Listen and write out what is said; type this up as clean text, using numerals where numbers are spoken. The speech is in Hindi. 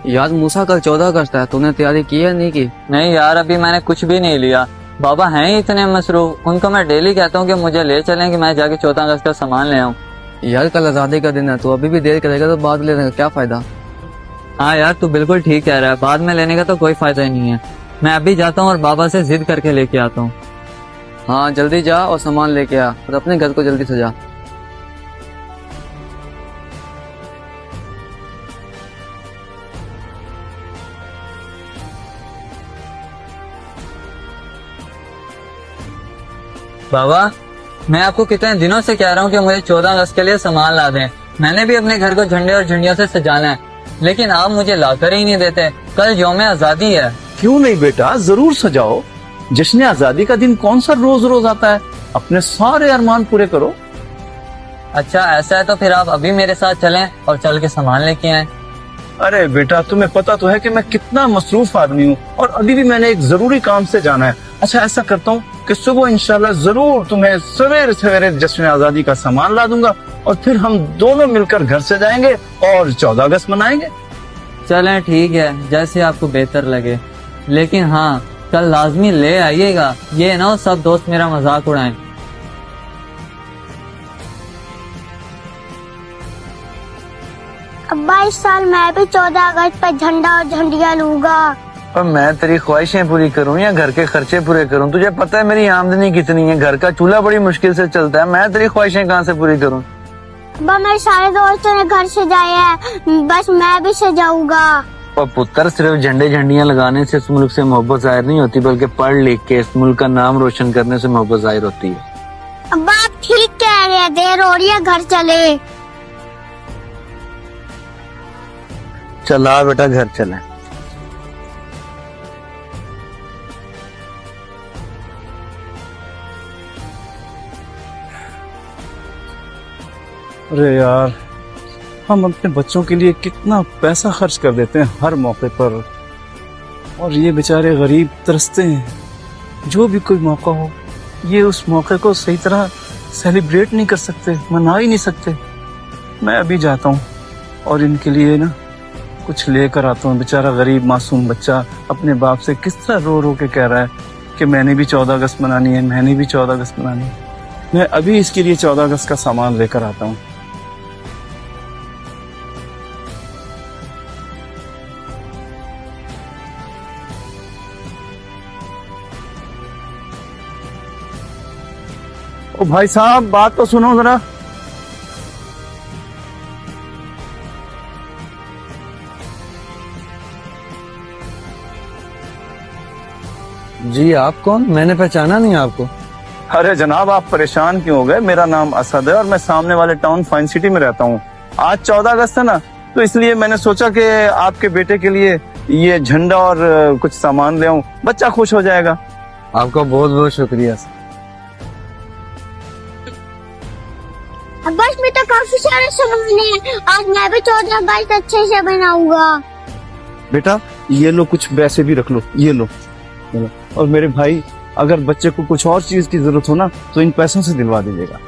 यार मूसा कल 14 अगस्त है, तूने तैयारी की है नहीं की? नहीं यार, अभी मैंने कुछ भी नहीं लिया। बाबा हैं ही इतने मसरूफ, उनको मैं डेली कहता हूँ कि मुझे ले चलें कि मैं जाके 14 अगस्त का सामान ले आऊँ। यार कल आजादी का दिन है, तू अभी भी देर करेगा तो बाद लेने का क्या फायदा? हाँ यार, तू बिल्कुल ठीक कह रहा है, बाद में लेने का तो कोई फायदा ही नहीं है। मैं अभी जाता हूँ और बाबा से जिद करके लेके आता हूँ। हाँ जल्दी जा और सामान लेके आ और अपने घर को जल्दी सजा। बाबा, मैं आपको कितने दिनों से कह रहा हूँ कि मुझे 14 अगस्त के लिए सामान ला दें। मैंने भी अपने घर को झंडे और झंडियों से सजाना है, लेकिन आप मुझे लाकर ही नहीं देते। कल यौम आजादी है। क्यों नहीं बेटा, जरूर सजाओ। जश्न आजादी का दिन कौन सा रोज रोज आता है? अपने सारे अरमान पूरे करो। अच्छा ऐसा है तो फिर आप अभी मेरे साथ चलें और चल के सामान लेके आए। अरे बेटा, तुम्हें पता तो है कि मैं कितना मसरूफ आदमी हूँ और अभी भी मैंने एक जरूरी काम से जाना है। अच्छा ऐसा करता हूँ कि सुबह इंशाल्लाह जरूर तुम्हें सवेरे सवेरे जश्न आजादी का सामान ला दूंगा और फिर हम दोनों मिलकर घर से जाएंगे और 14 अगस्त मनाएंगे। चलें ठीक है, जैसे आपको बेहतर लगे, लेकिन हाँ कल लाजमी ले आइएगा। ये ना सब दोस्त मेरा मजाक उड़ाएं। अब्बा इस साल मैं भी 14 अगस्त पर झंडा और झंडियाँ लूंगा। और मैं तेरी ख्वाहिशें पूरी करूं या घर के खर्चे पूरे करूं? तुझे पता है मेरी आमदनी कितनी है, घर का चूल्हा बड़ी मुश्किल से चलता है। मैं तेरी ख्वाहिशें कहाँ से पूरी करूं? अब्बा मेरे सारे दोस्तों ने घर सजाए हैं, बस मैं भी सजाऊंगा। और पुत्र, सिर्फ झंडे झंडियां लगाने से इस मुल्क से मोहब्बत जाहिर नहीं होती, बल्कि पढ़ लिख के इस मुल्क का नाम रोशन करने से मोहब्बत जाहिर होती है। अब्बा आप ठीक कह रहे हैं, देर हो रही है, घर चले। चला बेटा, घर चले। अरे यार, हम अपने बच्चों के लिए कितना पैसा खर्च कर देते हैं हर मौके पर, और ये बेचारे गरीब तरसते हैं। जो भी कोई मौका हो, ये उस मौके को सही तरह सेलिब्रेट नहीं कर सकते, मना ही नहीं सकते। मैं अभी जाता हूँ और इनके लिए ना कुछ लेकर आता हूँ। बेचारा गरीब मासूम बच्चा अपने बाप से किस तरह रो रो के कह रहा है कि मैंने भी 14 अगस्त मनानी है, मैंने भी 14 अगस्त मनानी है। मैं अभी इसके लिए 14 अगस्त का सामान लेकर आता हूँ। ओ भाई साहब, बात तो सुनो जरा। जी आप कौन? मैंने पहचाना नहीं आपको। अरे जनाब, आप परेशान क्यों हो गए? मेरा नाम असद है और मैं सामने वाले टाउन फाइन सिटी में रहता हूँ। आज 14 अगस्त है ना, तो इसलिए मैंने सोचा कि आपके बेटे के लिए ये झंडा और कुछ सामान ले आऊं, बच्चा खुश हो जाएगा। आपका बहुत बहुत शुक्रिया। अब्बा इसमें तो काफी सारे सामान है, आज मैं भी 14 अगस्त अच्छे से बनाऊंगा। बेटा ये लो, कुछ पैसे भी रख लो, ये लो। और मेरे भाई, अगर बच्चे को कुछ और चीज की जरूरत हो ना तो इन पैसों से दिलवा दीजिएगा।